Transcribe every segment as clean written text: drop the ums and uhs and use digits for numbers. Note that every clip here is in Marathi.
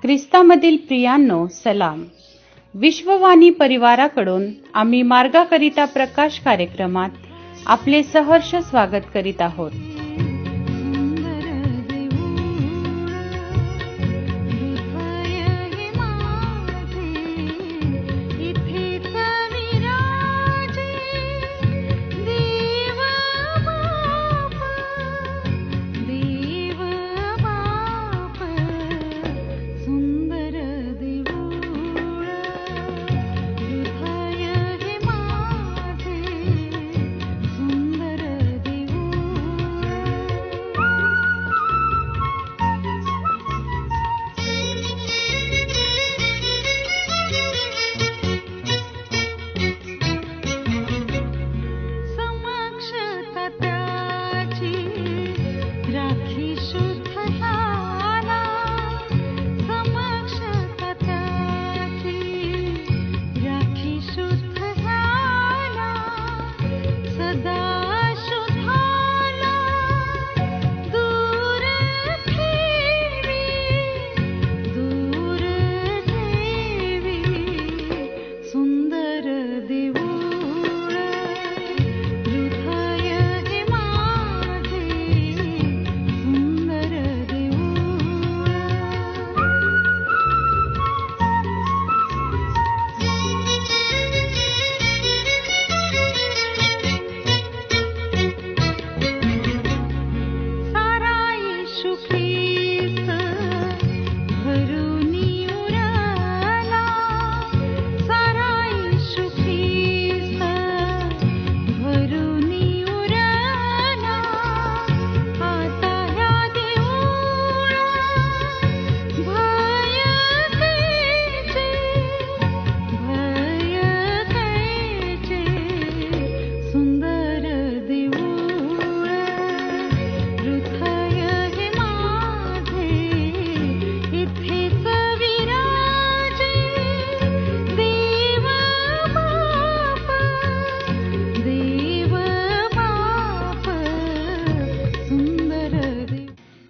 ख्रिस्तामधील प्रियांनो, सलाम. विश्ववाणी परिवाराकडून आम्ही मार्गाकरिता प्रकाश कार्यक्रमात आपले सहर्ष स्वागत करीत आहोत.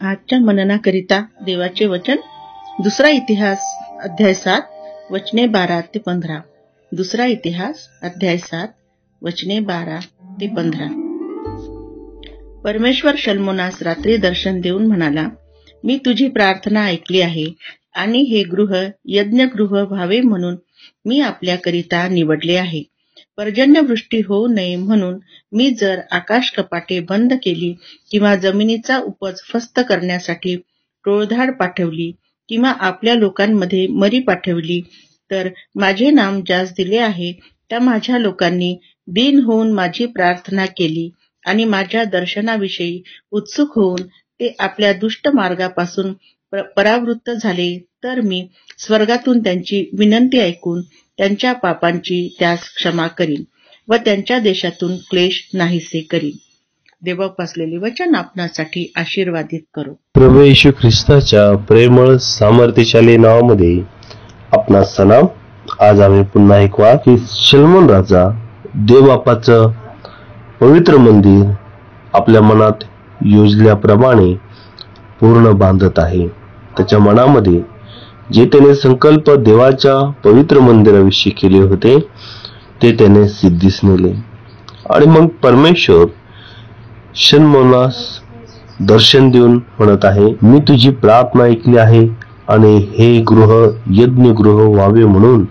आजच्या मननाकरिता देवाचे वचन दुसरा इतिहास अध्याय 7 वचने 12 ते 15. दुसरा इतिहास अध्याय 7 वचने 12 ते 15. परमेश्वर शल्मोनास रात्री दर्शन देऊन म्हणाला, मी तुझी प्रार्थना ऐकली आहे आणि हे गृह यज्ञगृह व्हावे म्हणून मी आपल्याकरिता निवडले आहे. पर्जन्यवृष्टी होऊ नये म्हणून मी जर आकाश कपाटे बंद केली किंवा जमिनीचा उपज फस्त करण्यासाठी टोळधाड पाठवली किंवा आपल्या लोकांमध्ये मरी पाठवली, तर माझे नाम ज्यास दिले आहे त्या माझ्या लोकांनी दीन होऊन माझी प्रार्थना केली आणि माझ्या दर्शनाविषयी उत्सुक होऊन ते आपल्या दुष्ट मार्गापासून परावृत्त झाले, तर मी स्वर्गातून त्यांची विनंती ऐकून त्यांच्या पापांची त्यास क्षमा करीन व त्यांच्या देशातून क्लेश नाहीसे करीन. देवापासलेले वचन आपणासाठी आशीर्वादित करो. प्रभू येशू ख्रिस्ताच्या प्रेमळ सामर्थ्यशाली नावामध्ये आपणा सलाम. आज आम्ही पुन्हा ऐकवा की शल्मोन राजा देवबापाचं पवित्र मंदिर आपल्या मनात योजल्याप्रमाणे पूर्ण बांधत आहे. त्याच्या मनामध्ये जे त्याने संकल्प देवाच्या पवित्र मंदिराविषयी केले होते ते त्याने सिद्धीस नेले. आणि मग परमेश्वर शल्मोनास दर्शन देऊन म्हणत आहे, मी तुझी प्रार्थना ऐकली आहे आणि हे गृह यज्ञगृह व्हावे म्हणून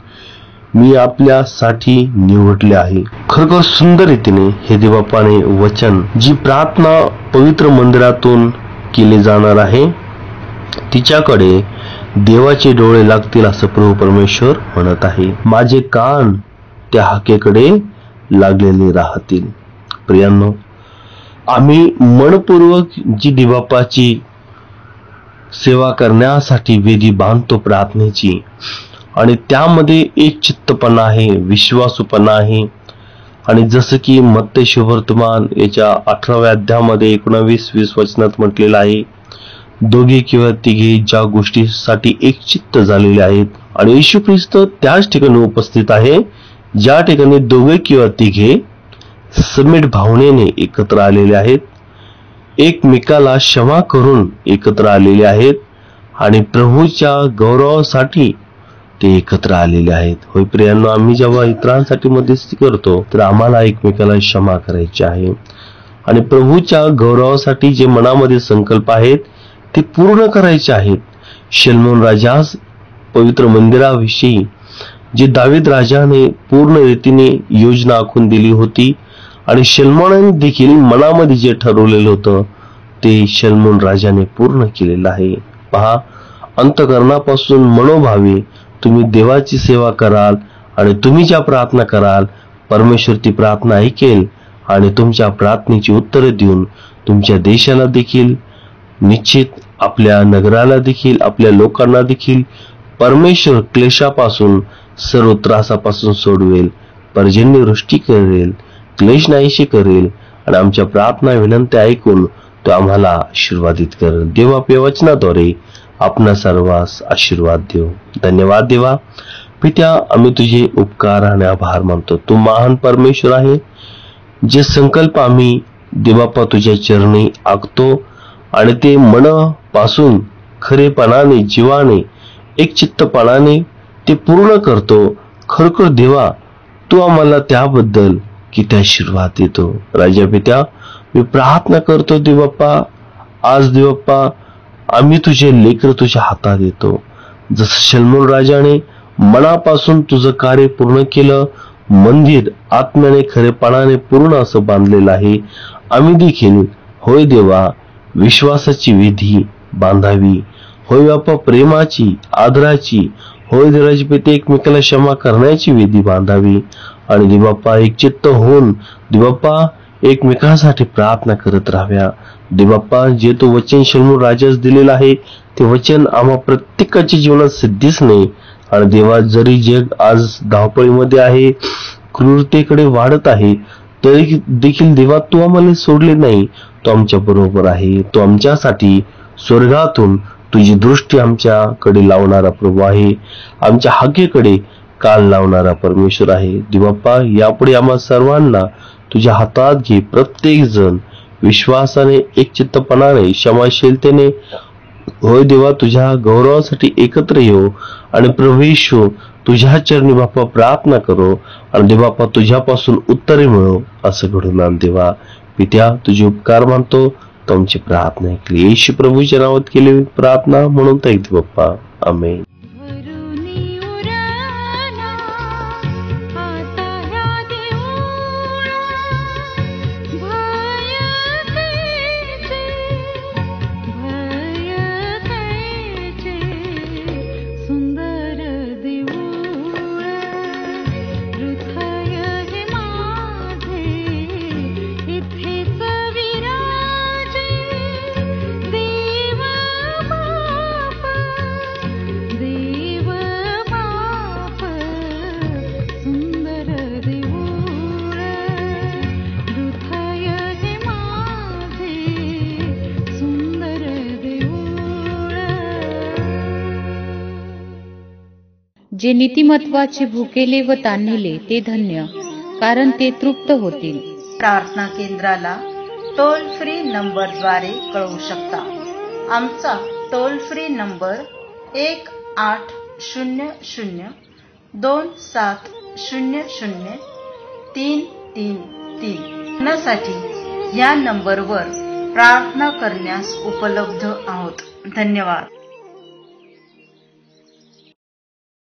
मी आपल्यासाठी निवडले आहे. खरोखर सुंदर रीतीने हे देवबापाने वचन, जी प्रार्थना पवित्र मंदिरातून केली जाणार आहे तिच्याकडे देवाचे डोळे लागतील असं प्रभू परमेश्वर म्हणत आहे. माझे कान त्या हाकेकडे लागलेले राहतील. प्रियांनो, आम्ही मनपूर्वक जी देवबापाची सेवा करण्यासाठी वेदी बांधतो प्रार्थनेची, आणि त्यामध्ये एक चित्तपणा आहे, विश्वासूपणा आहे. आणि जसं की मत्ते शुभवर्तमान याच्या 18व्या अध्यायामध्ये 19-20 वचनात म्हटलेलं आहे, दोघे किंवा तिघे ज्या गोष्टीसाठी एक चित्त झालेले आहेत, आणि येशू ख्रिस्त त्याच ठिकाणी उपस्थित आहे ज्या ठिकाणी दोघे किंवा तिघे समीट भावनेने एकत्र आलेले आहेत, एकमेकाला क्षमा करून एकत्र आलेले आहेत आणि प्रभूच्या गौरवासाठी ते एकत्र आलेले आहेत. होय प्रियांनो, आम्ही जेव्हा इतरांसाठी मध्यस्थी करतो तर आम्हाला एकमेकाला क्षमा करायची आहे आणि प्रभूच्या गौरवासाठी जे मनामध्ये संकल्प आहेत ते पूर्ण करायचे आहेत. शलोमोन राजास पवित्र मंदिराविषयी जे दावीद राजाने पूर्ण रीतीने योजना आखून दिली होती आणि शलोमोनाने देखील मनामध्ये जे ठरवलेलं होतं ते शलोमोन राजाने पूर्ण केलेलं आहे. पहा, अंतःकरणापासून मनोभावे तुम्ही देवाची सेवा कराल आणि तुम्ही ज्या प्रार्थना कराल परमेश्वर ती प्रार्थना ऐकेल आणि तुमच्या प्रार्थनेची उत्तरे देऊन तुमच्या देशाला देखील, निश्चित आपल्या नगराला देखील, आपल्या लोकांना देखील परमेश्वर क्लेशापासून, सर्व त्रासापासून सोडवेल, पर्जन्यवृष्टी करेल, क्लेश नाहीशी करेल आणि आमच्या प्रार्थना विनंती ऐकून तो आम्हाला आशीर्वादित करेल. देव आपल्या वचनाद्वारे आपणा सर्वांस आशीर्वाद देव. धन्यवाद देवा. पित्या, आम्ही तुझे उपकार आणि आभार मानतो. तू महान परमेश्वर आहे. जे संकल्प आम्ही देवाप्पा तुझ्या चरणी आखतो आणि ते मनापासून खरेपणाने, जीवाने, एकचित्तपणाने ते पूर्ण करतो. खरोखर देवा, तू आम्हाला त्याबद्दल किती आशीर्वाद देतो. राजा पित्या, मी प्रार्थना करतो देवाप्पा, आज देवाप्पा आम्ही तुझे लेकर तुझ्या हातात येतो. जसं शलोमोन राजाने मनापासून तुझं कार्य पूर्ण केलं, मंदिर आत्म्याने खरेपणाने पूर्ण असं बांधलेलं आहे, आम्ही देखील होय देवा विश्वासाची विधी बांधावी. होय बाप्पा प्रेमाची, आदराची, होय देवाचे पिते एकमेकाला क्षमा करण्याची विधी बांधावी आणि देवाप्पा एक चित्त होऊन देवाप्पा एकमेकांसाठी प्रार्थना करत राहाव्या. देवाप्पा, जे तो वचन शलोमोन राजास दिलेलं आहे ते वचन आम्हा प्रत्येकाच्या जीवनात सिद्धीच नाही. आणि देवा, जरी जग आज धावपळीमध्ये आहे, क्रूरतेकडे वाढत आहे, तरी देखील देवा तू आम्हाला सोडले नाही. तो आमच्या बरोबर आहे. तो आमच्यासाठी स्वर्गातून तुझी दृष्टी आमच्याकडे लावणारा प्रभू आहे. आमच्या हाकेकडे कान लावणारा परमेश्वर आहे. देवाप्पा, यापुढे आम्हा सर्वांना तुझ्या हातात घे. प्रत्येक जण विश्वासाने, एकचित्तपणाने, क्षमाशीलतेने होय देवा तुझ्या गौरवासाठी एकत्र येऊ आणि प्रभू येशू तुझ्या चरणी बाप्पा प्रार्थना करो आणि देवाप्पा तुझ्यापासून उत्तरे मिळो असं घडून आण. देवा पित्या, तुझे उपकार मानतो. तुमची प्रार्थना ऐकली. येशू प्रभूच्या नावात केली प्रार्थना म्हणून ऐकते बाप्पा. आमेन. जे नीतिमत्वाचे भुकेले व तान्हिले ते धन्य, कारण ते तृप्त होतील. प्रार्थना केंद्राला टोल फ्री नंबरद्वारे कळवू शकता. आमचा टोल फ्री नंबर 1800-200333. साठी या नंबरवर प्रार्थना करण्यास उपलब्ध आहोत. धन्यवाद.